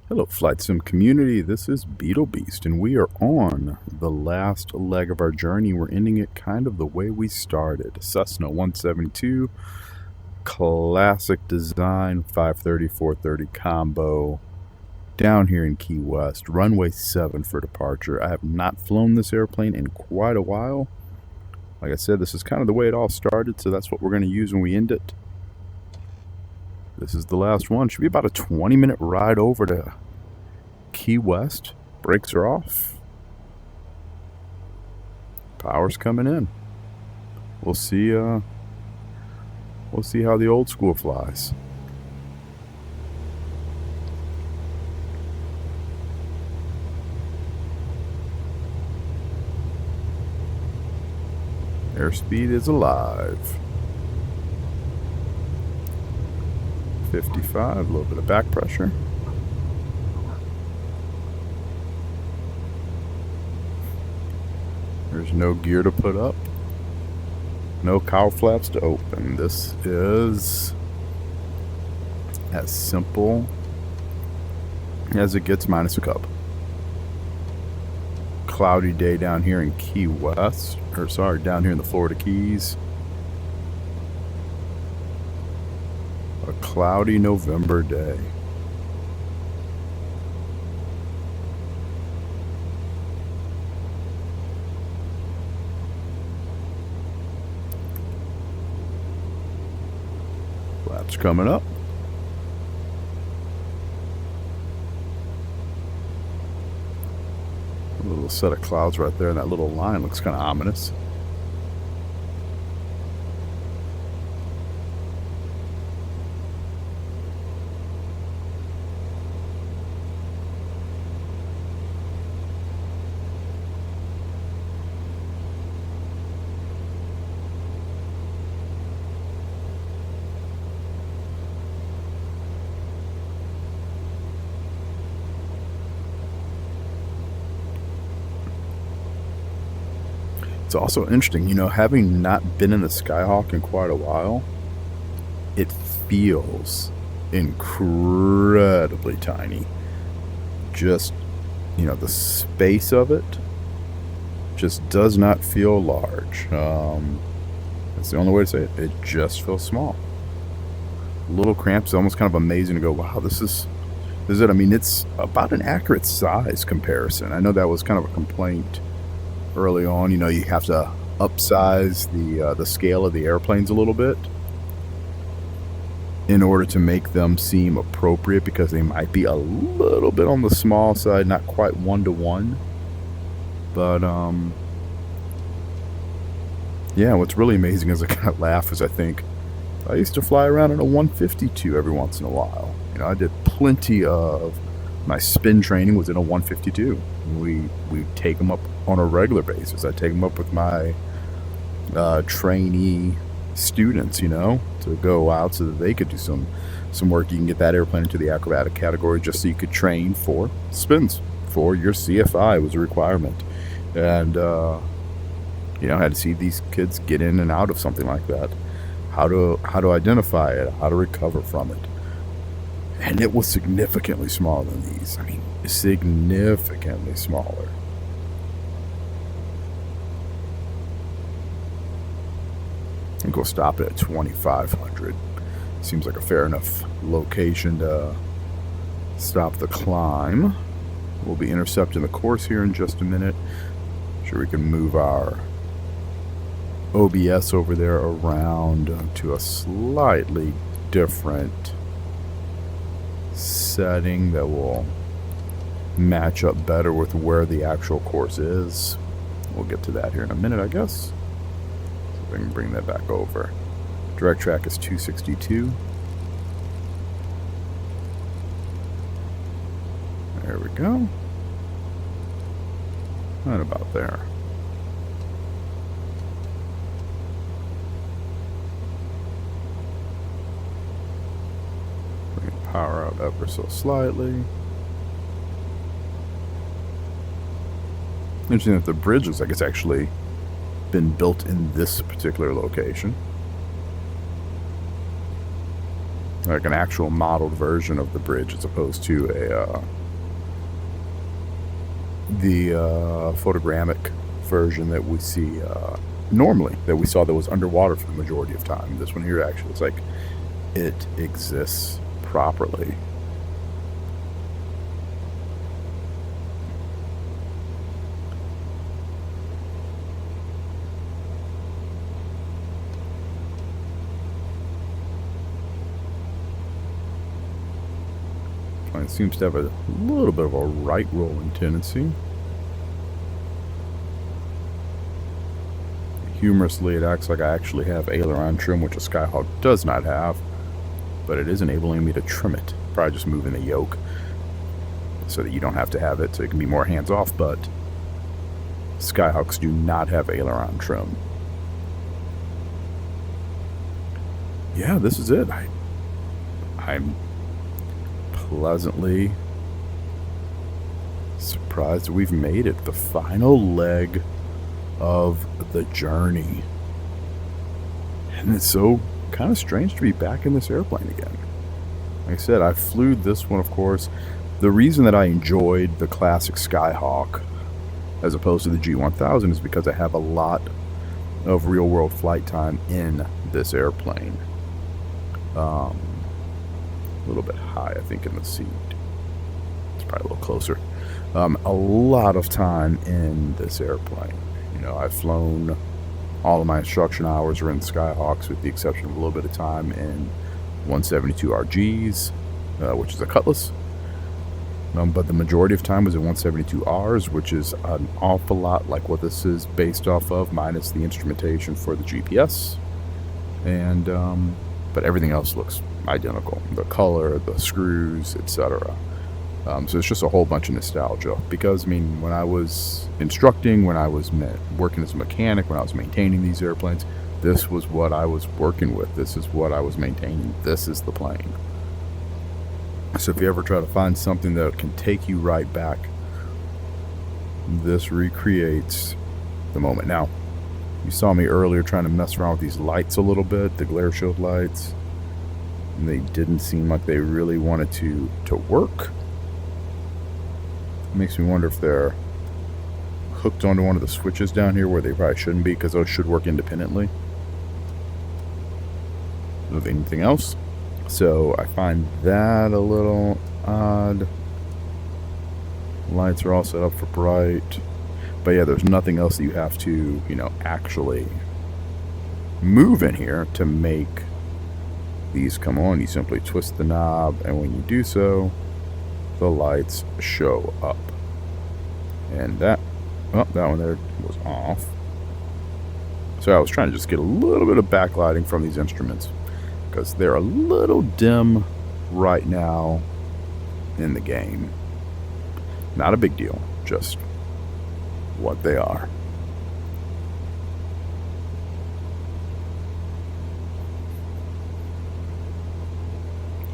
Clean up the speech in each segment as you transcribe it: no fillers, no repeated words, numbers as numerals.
Hello, Flight Sim community. This is Beetle Beast, and we are on the last leg of our journey. We're ending it kind of the way we started. Cessna 172, classic design, 530, 430 combo, down here in Key West, runway 7 for departure. I have not flown this airplane in quite a while. Like I said, this is kind of the way it all started, so that's what we're going to use when we end it. This is the last one. Should be about a 20-minute ride over to Key West. Brakes are off. Power's coming in. We'll see how the old school flies. Airspeed is alive. 55, a little bit of back pressure. There's no gear to put up. No cowl flaps to open. This is as simple as it gets minus a cup. Cloudy day down here in Key West. Down here in the Florida Keys. A cloudy November day. Flaps coming up. A little set of clouds right there, and that little line looks kind of ominous. It's also interesting, having not been in the Skyhawk in quite a while, it feels incredibly tiny. Just, the space of it just does not feel large. That's the only way to say it. It just feels small. A little cramped. It's almost kind of amazing to go, wow, this is it. I mean, it's about an accurate size comparison. I know that was kind of a complaint early on. You have to upsize the scale of the airplanes a little bit in order to make them seem appropriate, because they might be a little bit on the small side, not quite 1-to-1. But yeah, what's really amazing is I kind of laugh as I think I used to fly around in a 152 every once in a while. I did plenty of my spin training was in a 152. We take them up on a regular basis. I take them up with my trainee students, to go out so that they could do some work. You can get that airplane into the acrobatic category just so you could train for spins. For your CFI was a requirement. And, I had to see these kids get in and out of something like that. How to identify it, how to recover from it. And it was significantly smaller than these. I mean, significantly smaller. I think we'll stop it at 2,500. Seems like a fair enough location to stop the climb. We'll be intercepting the course here in just a minute. Sure, we can move our OBS over there around to a slightly different setting that will match up better with where the actual course is. We'll get to that here in a minute, I guess. So if I can bring that back over. Direct track is 262. There we go. Right about there. Power out ever so slightly. Interesting that the bridge looks like it's actually been built in this particular location. Like an actual modeled version of the bridge as opposed to the photogrammic version that we see normally, that we saw that was underwater for the majority of time. This one here actually looks like it exists properly. It seems to have a little bit of a right rolling tendency. Humorously, it acts like I actually have aileron trim, which a Skyhawk does not have, but it is enabling me to trim it. Probably just moving the yoke so that you don't have to have it, so it can be more hands-off, but Skyhawks do not have aileron trim. Yeah, this is it. I'm pleasantly surprised that we've made it. The final leg of the journey. And it's so kind of strange to be back in this airplane again. Like I said, I flew this one, of course. The reason that I enjoyed the classic Skyhawk as opposed to the G1000 is because I have a lot of real-world flight time in this airplane. A little bit high, I think, in the seat. It's probably a little closer. A lot of time in this airplane. You know, I've flown all of my instruction hours are in Skyhawks, with the exception of a little bit of time in 172 RGs, which is a Cutlass. But the majority of time was in 172Rs, which is an awful lot like what this is based off of, minus the instrumentation for the GPS. And but everything else looks identical. The color, the screws, etc. So it's just a whole bunch of nostalgia. Because, I mean, when I was instructing, when I was working as a mechanic, when I was maintaining these airplanes, this was what I was working with. This is what I was maintaining. This is the plane. So if you ever try to find something that can take you right back, this recreates the moment. Now, you saw me earlier trying to mess around with these lights a little bit, the glare shield lights. And they didn't seem like they really wanted to work. It makes me wonder if they're hooked onto one of the switches down here where they probably shouldn't be, because those should work independently of anything else. So I find that a little odd. Lights are all set up for bright. But yeah, there's nothing else that you have to, you know, actually move in here to make these come on. You simply twist the knob, and when you do so, the lights show up. And that one there was off. So I was trying to just get a little bit of backlighting from these instruments, because they're a little dim right now in the game. Not a big deal, just what they are.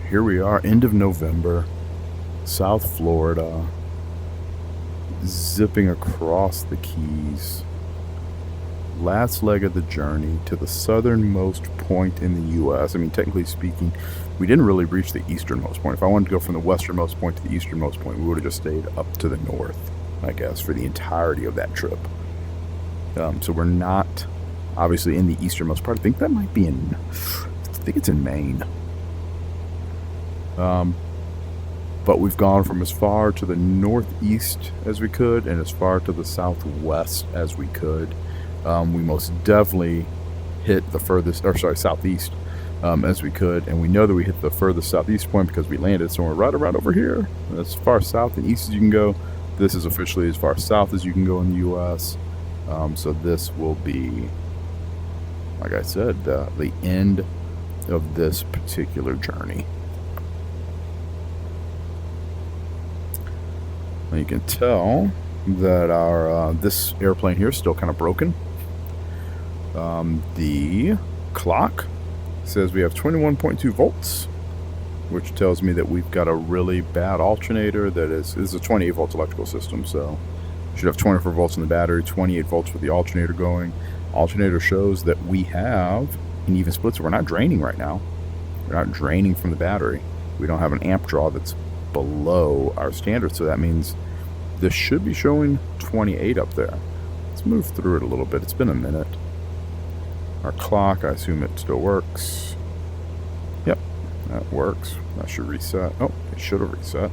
Here we are, end of November, South Florida, zipping across the Keys. Last leg of the journey to the southernmost point in the U.S. I mean, technically speaking, we didn't really reach the easternmost point. If I wanted to go from the westernmost point to the easternmost point, we would have just stayed up to the north, I guess, for the entirety of that trip. So we're not obviously in the easternmost part. I think that might be in, I think it's in Maine. But we've gone from as far to the northeast as we could and as far to the southwest as we could. We most definitely hit the furthest, southeast as we could. And we know that we hit the furthest southeast point because we landed somewhere right around over here. As far south and east as you can go. This is officially as far south as you can go in the U.S. So this will be, like I said, the end of this particular journey. You can tell that our this airplane here is still kind of broken. The clock says we have 21.2 volts, which tells me that we've got a really bad alternator. That is a 28 volt electrical system, so should have 24 volts in the battery, 28 volts for the alternator going. Alternator shows that we have an even split, so we're not draining right now. We're not draining from the battery. We don't have an amp draw that's below our standard, so that means this should be showing 28 up there. Let's move through it a little bit. It's been a minute. Our clock, I assume it still works. Yep, that works. That should reset. Oh, it should have reset.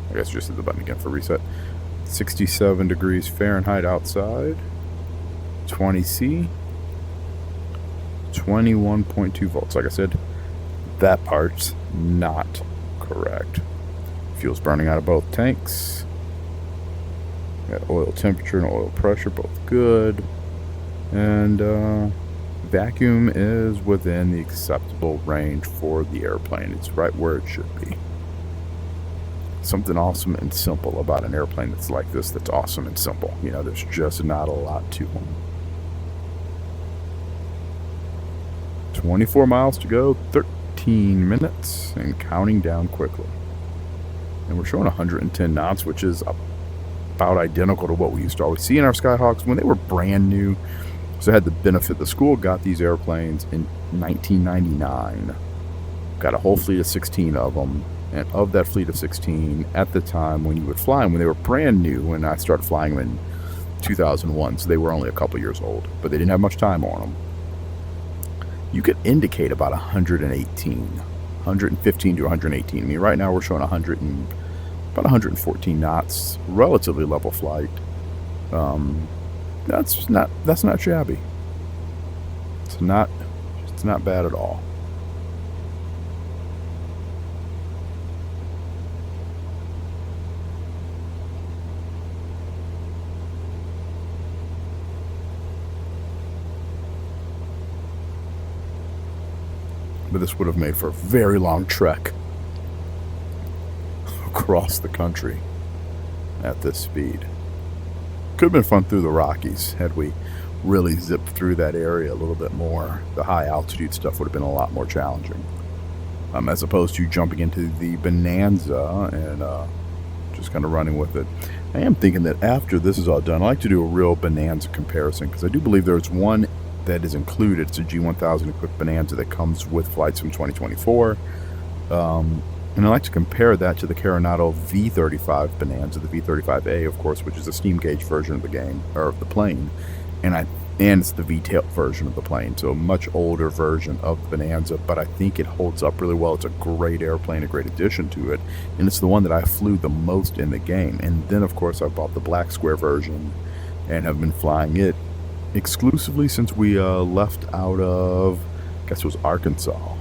I guess just hit the button again for reset. 67 degrees Fahrenheit outside. 20 C. 21.2 volts. Like I said, that part's not correct. Fuel's burning out of both tanks. Got oil temperature and oil pressure, both good. And vacuum is within the acceptable range for the airplane. It's right where it should be. Something awesome and simple about an airplane that's like this, that's awesome and simple. You know, there's just not a lot to them. 24 miles to go, 13 minutes, and counting down quickly. And we're showing 110 knots, which is about identical to what we used to always see in our Skyhawks when they were brand new. So I had the benefit. The school got these airplanes in 1999. Got a whole fleet of 16 of them. And of that fleet of 16, at the time when you would fly them, when they were brand new, when I started flying them in 2001, so they were only a couple years old, but they didn't have much time on them, you could indicate about 115 to 118. I mean, right now we're showing about 114 knots, relatively level flight. That's not shabby. It's not bad at all. But this would have made for a very long trek across the country at this speed. Could have been fun through the Rockies had we really zipped through that area a little bit more. The high altitude stuff would have been a lot more challenging, as opposed to jumping into the Bonanza and just kind of running with it. I am thinking that after this is all done, I'd like to do a real Bonanza comparison, because I do believe there's one that is included. It's a G1000 equipped Bonanza that comes with flights from 2024. And I like to compare that to the Coronado V35 Bonanza, the V35A, of course, which is a steam gauge version of the game, or of the plane. And it's the V-tail version of the plane, so a much older version of the Bonanza, but I think it holds up really well. It's a great airplane, a great addition to it, and it's the one that I flew the most in the game. And then, of course, I bought the black square version and have been flying it exclusively since we left out of, I guess it was Arkansas.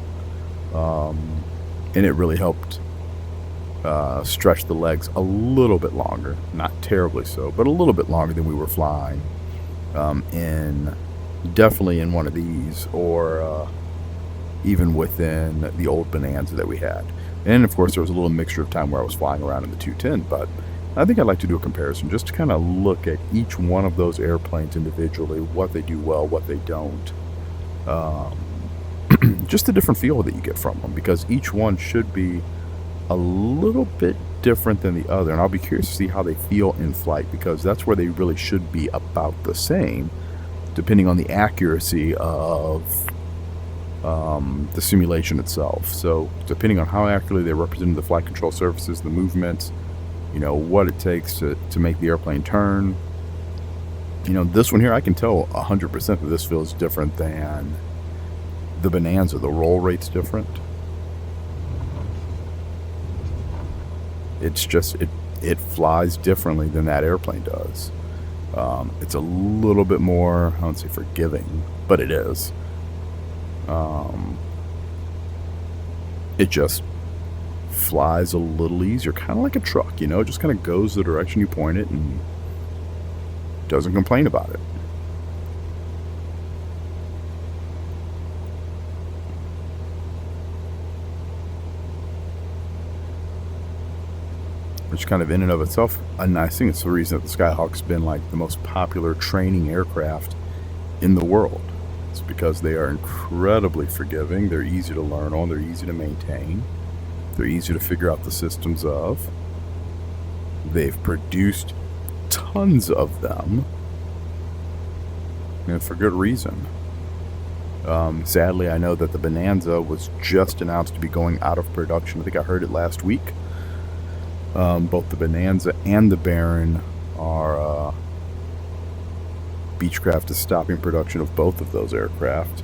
And it really helped stretch the legs a little bit longer. Not terribly so, but a little bit longer than we were flying definitely in one of these, or even within the old Bonanza that we had. And of course there was a little mixture of time where I was flying around in the 210, but I think I'd like to do a comparison just to kind of look at each one of those airplanes individually, what they do well, what they don't. Just the different feel that you get from them, because each one should be a little bit different than the other. And I'll be curious to see how they feel in flight, because that's where they really should be about the same, depending on the accuracy of the simulation itself. So depending on how accurately they represent the flight control surfaces, the movements, you know, what it takes to make the airplane turn. You know, this one here, I can tell 100% that this feels different than the Bonanza. The roll rate's different. It's just, it flies differently than that airplane does. It's a little bit more, I wouldn't say forgiving, but it is. It just flies a little easier, kind of like a truck, you know, it just kind of goes the direction you point it and doesn't complain about it. Which kind of in and of itself a nice thing. It's the reason that the Skyhawk's been like the most popular training aircraft in the world. It's because they are incredibly forgiving, they're easy to learn on, they're easy to maintain, they're easy to figure out the systems of. They've produced tons of them, and for good reason. Sadly, I know that the Bonanza was just announced to be going out of production. I think I heard it last week. Both the Bonanza and the Baron are Beechcraft is stopping production of both of those aircraft,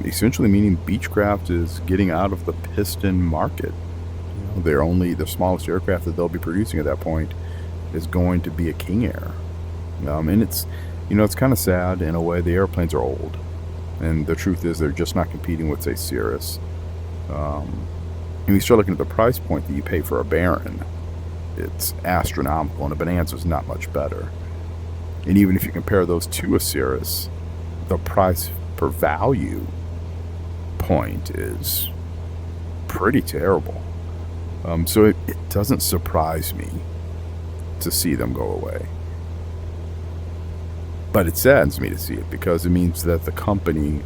essentially meaning Beechcraft is getting out of the piston market. The smallest aircraft that they'll be producing at that point is going to be a King Air, and it's kind of sad in a way. The airplanes are old, and the truth is they're just not competing with, say, Cirrus. And we start looking at the price point that you pay for a Baron, it's astronomical, and a Bonanza is not much better. And even if you compare those to a Cirrus, the price per value point is pretty terrible. So it doesn't surprise me to see them go away. But it saddens me to see it, because it means that the company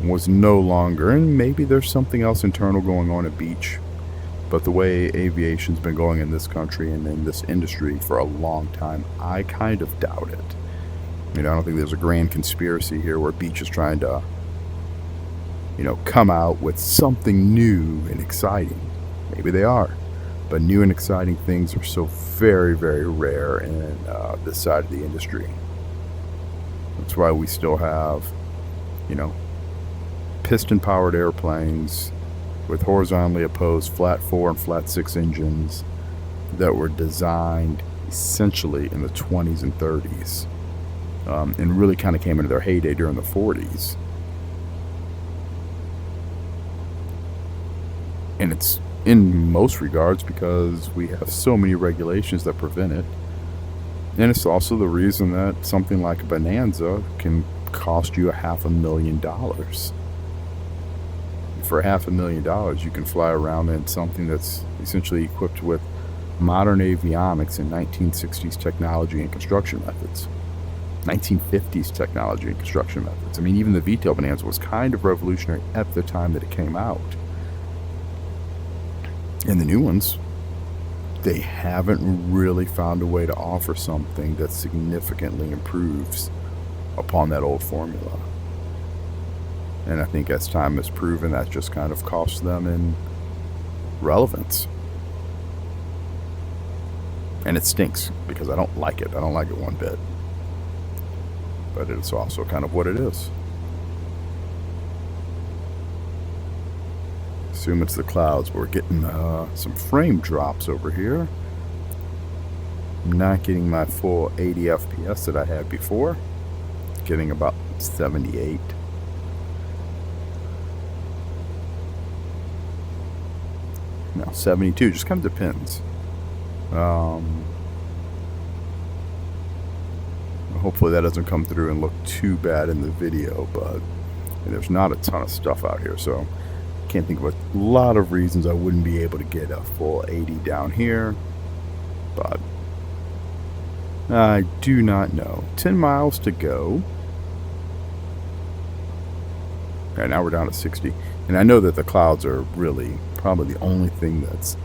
was no longer, and maybe there's something else internal going on at Beech, but the way aviation's been going in this country and in this industry for a long time, I kind of doubt it. I don't think there's a grand conspiracy here where Beech is trying to, come out with something new and exciting. Maybe they are, but new and exciting things are so very, very rare in this side of the industry. That's why we still have, piston-powered airplanes with horizontally opposed flat 4 and flat 6 engines that were designed essentially in the 20s and 30s, and really kind of came into their heyday during the 40s. And it's in most regards because we have so many regulations that prevent it. And it's also the reason that something like a Bonanza can cost you $500,000. For $500,000, you can fly around in something that's essentially equipped with modern avionics and 1960s technology and construction methods. 1950s technology and construction methods. Even the V-tail Bonanza was kind of revolutionary at the time that it came out. And the new ones, they haven't really found a way to offer something that significantly improves upon that old formula. And I think as time has proven, that just kind of costs them in relevance. And it stinks, because I don't like it. I don't like it one bit. But it's also kind of what it is. Assume it's the clouds, but we're getting some frame drops over here. I'm not getting my full 80 FPS that I had before. Getting about 78. Now 72, just kind of depends. Hopefully that doesn't come through and look too bad in the video, but there's not a ton of stuff out here, so I can't think of a lot of reasons I wouldn't be able to get a full 80 down here, but I do not know. 10 miles to go. Okay, now we're down to 60. And I know that the clouds are really probably the only thing that's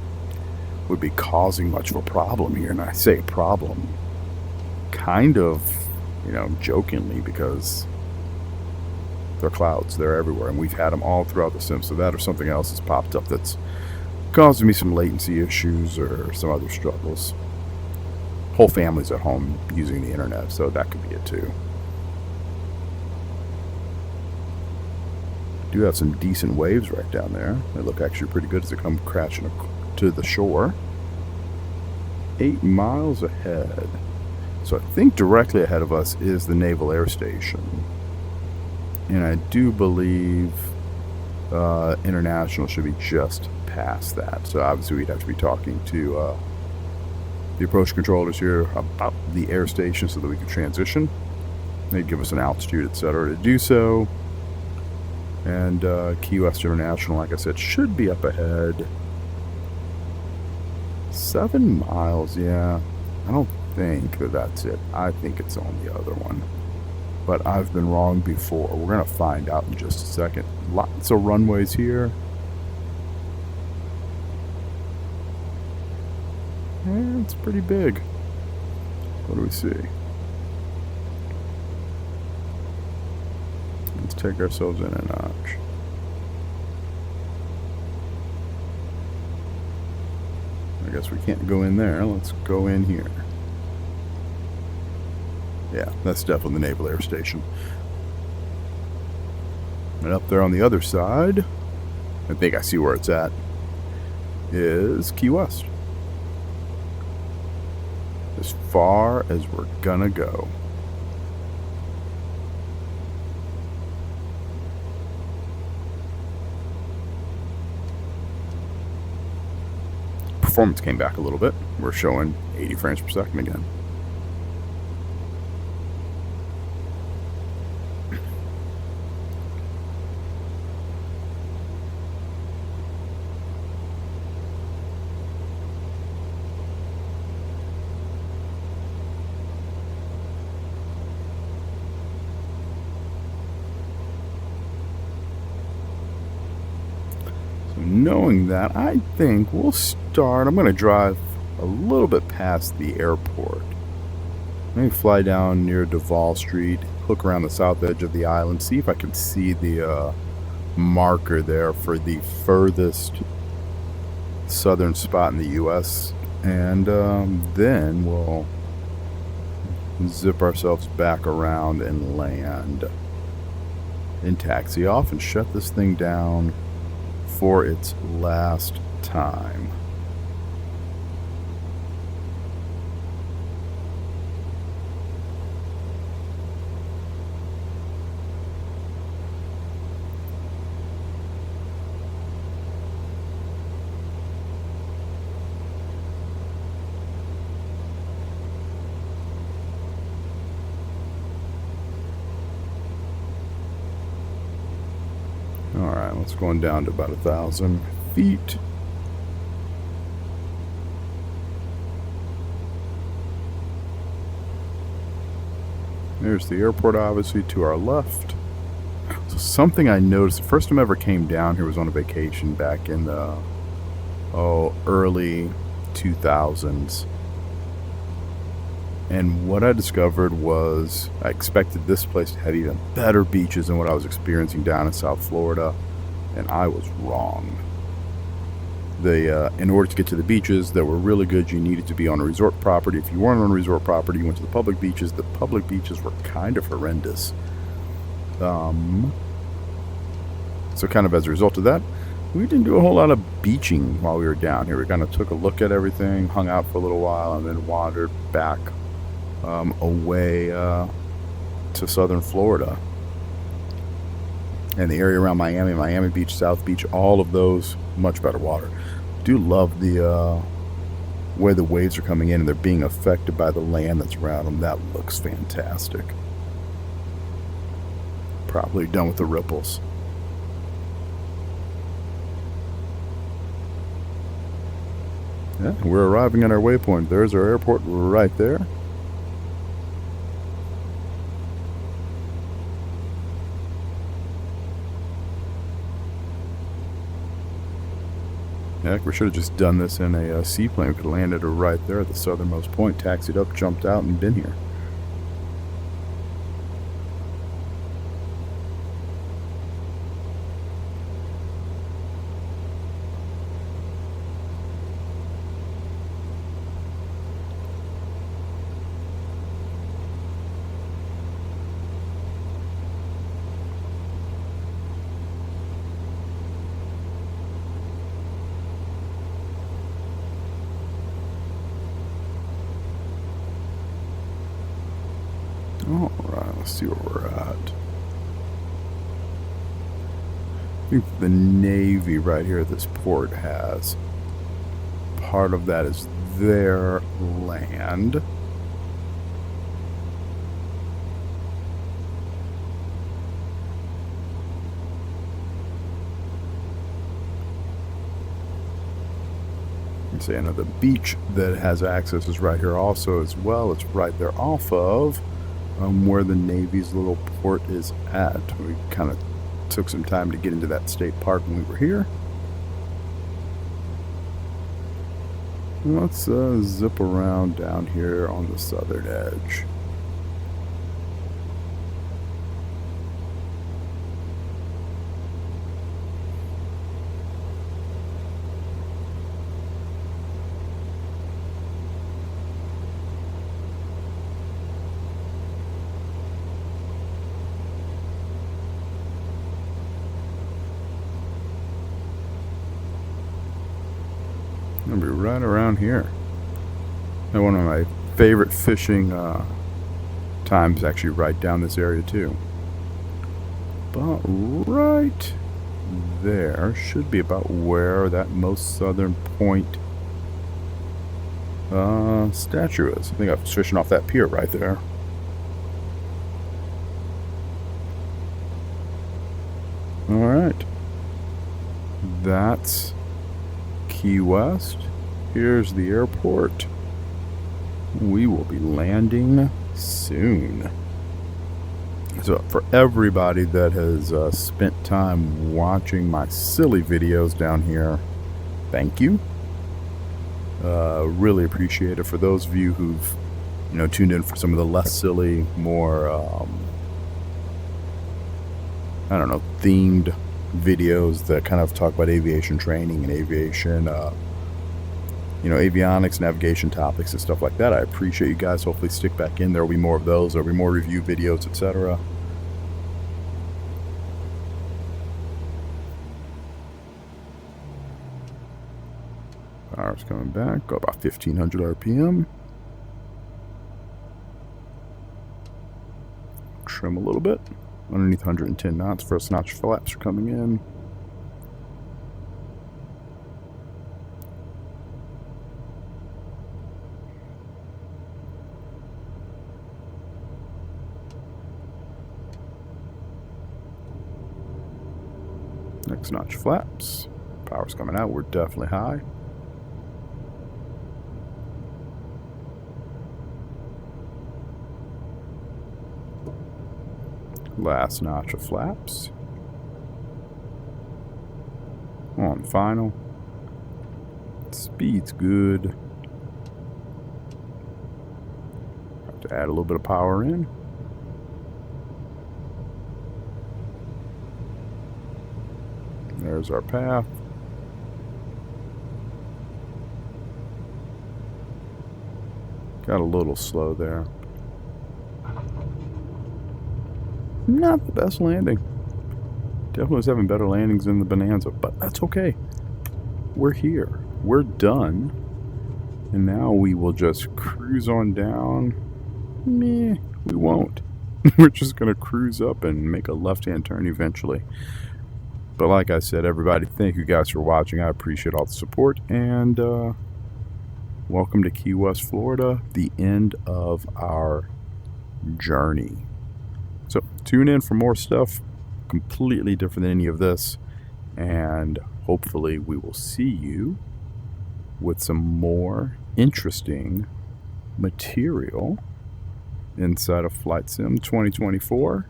would be causing much of a problem here. And I say problem kind of, jokingly, because they're clouds. They're everywhere. And we've had them all throughout the sim. So that or something else has popped up that's causing me some latency issues or some other struggles. Whole family's at home using the internet, so that could be it too. Do have some decent waves right down there. They look actually pretty good as they come crashing to the shore. 8 miles ahead. So I think directly ahead of us is the Naval Air Station. And I do believe International should be just past that. So obviously we'd have to be talking to the approach controllers here about the air station so that we can transition. They'd give us an altitude, etc. to do so. And Key West International, like I said, should be up ahead. 7 miles, yeah. I don't think that's it. I think it's on the other one. But I've been wrong before. We're going to find out in just a second. Lots of runways here. And it's pretty big. What do we see? take ourselves in a notch. I guess we can't go in there. Let's go in here. Yeah, that's definitely the Naval Air Station. And up there on the other side, I think I see where it's at, is Key West. As far as we're gonna go. Performance came back a little bit. We're showing 80 frames per second again. Knowing that, I think we'll start. I'm going to drive a little bit past the airport. Maybe fly down near Duval Street, hook around the south edge of the island, see if I can see the marker there for the furthest southern spot in the U.S. And then we'll zip ourselves back around and land and taxi off and shut this thing down for its last time. Alright, let's go on down to about 1,000 feet. There's the airport, obviously, to our left. So something I noticed, the first time I ever came down here was on a vacation back in the early 2000s. And what I discovered was I expected this place to have even better beaches than what I was experiencing down in South Florida, and I was wrong. In order to get to the beaches that were really good, you needed to be on a resort property. If you weren't on a resort property, you went to the public beaches. The public beaches were kind of horrendous. So kind of as a result of that, we didn't do a whole lot of beaching while we were down here. We kind of took a look at everything, hung out for a little while, and then wandered back away to southern Florida. And the area around Miami Beach, South Beach, all of those, much better water. Do love the where the waves are coming in and they're being affected by the land that's around them. That looks fantastic. Probably done with the ripples. Yeah, we're arriving at our waypoint. There's our airport right there. Heck, we should have just done this in a seaplane. We could have landed her right there at the southernmost point, taxied up, jumped out, and been here. Alright, let's see where we're at. I think the Navy right here at this port has part of that is their land. See, I know the beach that has access is right here also as well. It's right there off of where the Navy's little port is at. We kind of took some time to get into that state park when we were here. Let's zip around down here on the southern edge. gonna be right around here. And one of my favorite fishing times is actually right down this area too. But right there should be about where that most southern point statue is. I think I was fishing off that pier right there. Alright. That's Key West. Here's the airport. We will be landing soon. So for everybody that has spent time watching my silly videos down here, thank you. Really appreciate it. For those of you who've tuned in for some of the less silly, more I don't know, themed videos that kind of talk about aviation training and aviation avionics, navigation topics and stuff like that. I appreciate you guys. Hopefully stick back in. There will be more of those. There will be more review videos, etc. Power's coming back. Go about 1500 RPM. Trim a little bit. Underneath 110 knots. First notch flaps are coming in. Next notch flaps. Power's coming out. We're definitely high. Last notch of flaps. On final. Speed's good. Have to add a little bit of power in. There's our path. Got a little slow there. Not the best landing. Definitely was having better landings than the Bonanza, but that's okay. We're here. We're done. And now we will just cruise on down. Meh, we won't. We're just going to cruise up and make a left-hand turn eventually. But like I said, everybody, thank you guys for watching. I appreciate all the support. And welcome to Key West, Florida, the end of our journey. So tune in for more stuff completely different than any of this, and hopefully we will see you with some more interesting material inside of Flight Sim 2024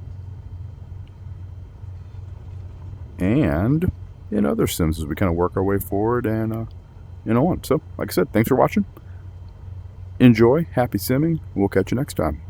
and in other sims as we kind of work our way forward and on. So like I said, thanks for watching. Enjoy, happy simming. We'll catch you next time.